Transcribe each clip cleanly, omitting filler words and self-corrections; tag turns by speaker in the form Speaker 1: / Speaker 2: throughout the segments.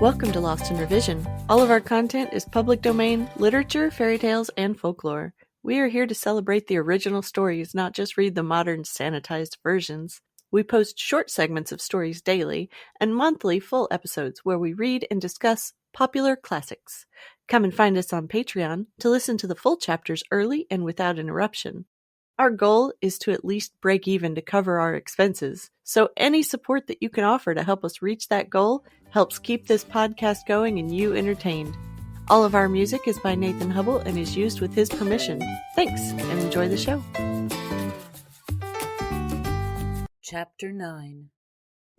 Speaker 1: Welcome to Lost in Revision. All of our content is public domain, literature, fairy tales, and folklore. We are here to celebrate the original stories, not just read the modern sanitized versions. We post short segments of stories daily and monthly full episodes where we read and discuss popular classics. Come and find us on Patreon to listen to the full chapters early and without interruption. Our goal is to at least break even to cover our expenses, so any support that you can offer to help us reach that goal helps keep this podcast going and you entertained. All of our music is by Nathan Hubble and is used with his permission. Thanks, and enjoy the show.
Speaker 2: Chapter 9.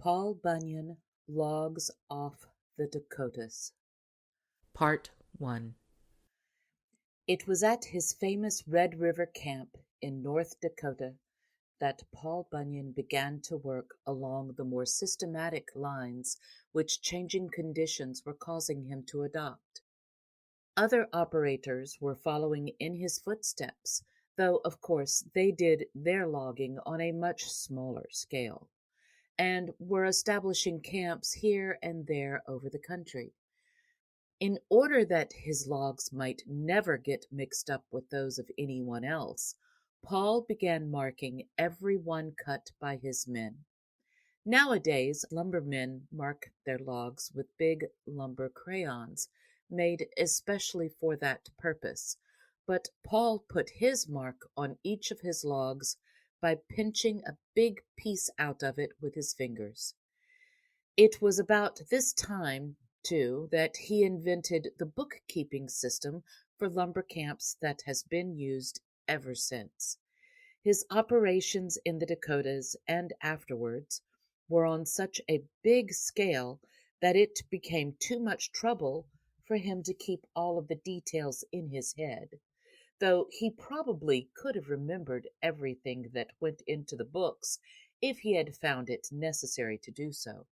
Speaker 2: Paul Bunyan Logs Off the Dakotas. Part 1. It was at his famous Red River camp in North Dakota that Paul Bunyan began to work along the more systematic lines which changing conditions were causing him to adopt. Other operators were following in his footsteps, though, of course, they did their logging on a much smaller scale, and were establishing camps here and there over the country. In order that his logs might never get mixed up with those of anyone else, Paul began marking every one cut by his men. Nowadays, lumbermen mark their logs with big lumber crayons, made especially for that purpose, but Paul put his mark on each of his logs by pinching a big piece out of it with his fingers. It was about this time, too, that he invented the bookkeeping system for lumber camps that has been used ever since. His operations in the Dakotas and afterwards were on such a big scale that it became too much trouble for him to keep all of the details in his head, though he probably could have remembered everything that went into the books if he had found it necessary to do so.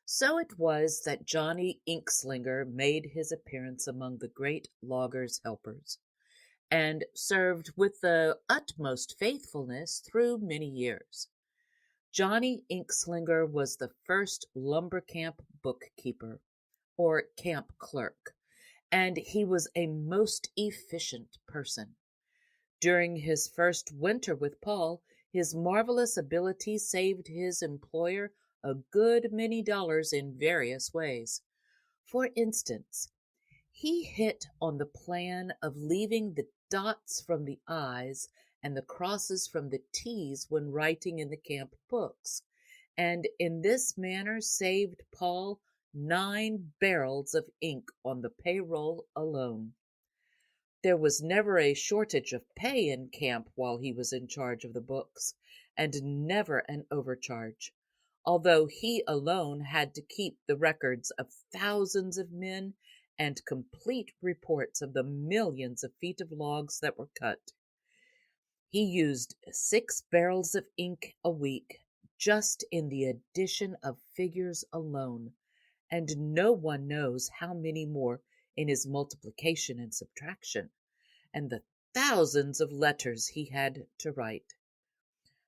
Speaker 2: So it was that Johnny Inkslinger made his appearance among the great logger's helpers, and served with the utmost faithfulness through many years. Johnny Inkslinger was the first lumber camp bookkeeper, or camp clerk, and he was a most efficient person. During his first winter with Paul, his marvelous ability saved his employer a good many dollars in various ways. For instance, he hit on the plan of leaving the dots from the I's and the crosses from the T's when writing in the camp books, and in this manner saved Paul 9 barrels of ink on the payroll alone. There was never a shortage of pay in camp while he was in charge of the books, and never an overcharge, although he alone had to keep the records of thousands of men and complete reports of the millions of feet of logs that were cut. He used 6 barrels of ink a week just in the addition of figures alone, and no one knows how many more in his multiplication and subtraction, and the thousands of letters he had to write.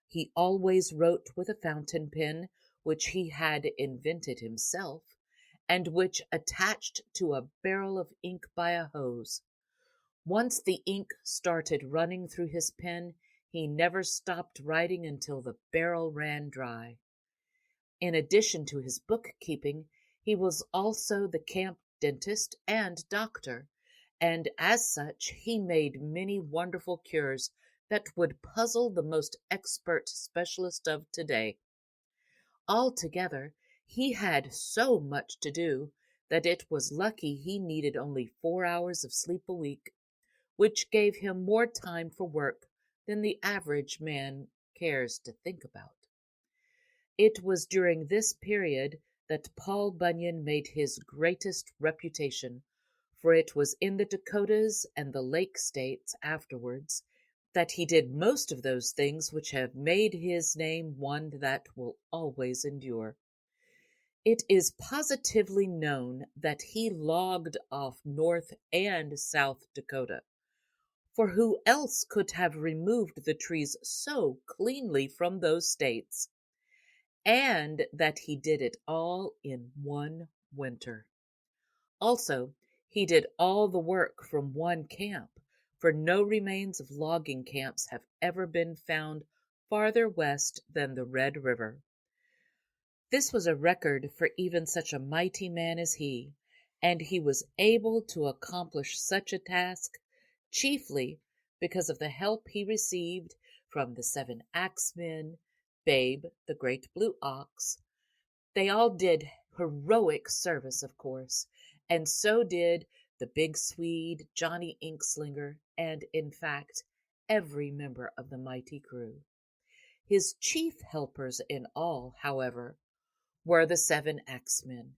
Speaker 2: He always wrote with a fountain pen, which he had invented himself, and which attached to a barrel of ink by a hose. Once the ink started running through his pen, he never stopped writing until the barrel ran dry. In addition to his bookkeeping, he was also the camp dentist and doctor, and as such he made many wonderful cures that would puzzle the most expert specialist of today. Altogether, he had so much to do that it was lucky he needed only 4 hours of sleep a week, which gave him more time for work than the average man cares to think about. It was during this period that Paul Bunyan made his greatest reputation, for it was in the Dakotas and the Lake States afterwards that he did most of those things which have made his name one that will always endure. It is positively known that he logged off North and South Dakota, for who else could have removed the trees so cleanly from those states? And that he did it all in one winter. Also, he did all the work from one camp, for no remains of logging camps have ever been found farther west than the Red River. This was a record for even such a mighty man as he, and he was able to accomplish such a task chiefly because of the help he received from the 7 axemen, Babe, the great blue ox. They all did heroic service, of course, and so did the big Swede, Johnny Inkslinger, and, in fact, every member of the mighty crew. His chief helpers in all, however, were the 7 axemen,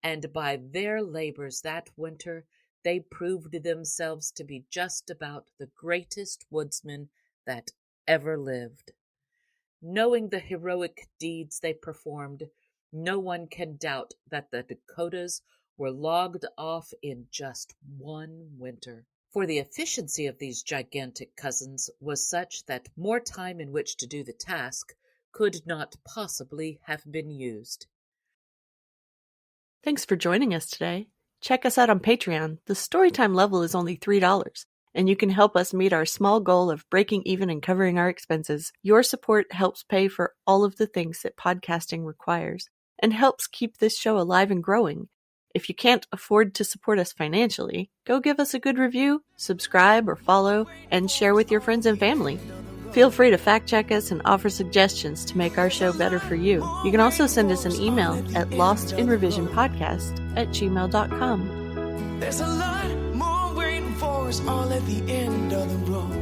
Speaker 2: and by their labors that winter they proved themselves to be just about the greatest woodsmen that ever lived. Knowing the heroic deeds they performed, no one can doubt that the Dakotas were logged off in just one winter. For the efficiency of these gigantic cousins was such that more time in which to do the task could not possibly have been used.
Speaker 1: Thanks for joining us today. Check us out on Patreon. The Storytime level is only $3, and you can help us meet our small goal of breaking even and covering our expenses. Your support helps pay for all of the things that podcasting requires, and helps keep this show alive and growing. If you can't afford to support us financially, go give us a good review, subscribe or follow, and share with your friends and family. Feel free to fact-check us and offer suggestions to make our show better for you. You can also send us an email at lostinrevisionpodcast@gmail.com.
Speaker 3: There's a lot more waiting for us all at the end of the road.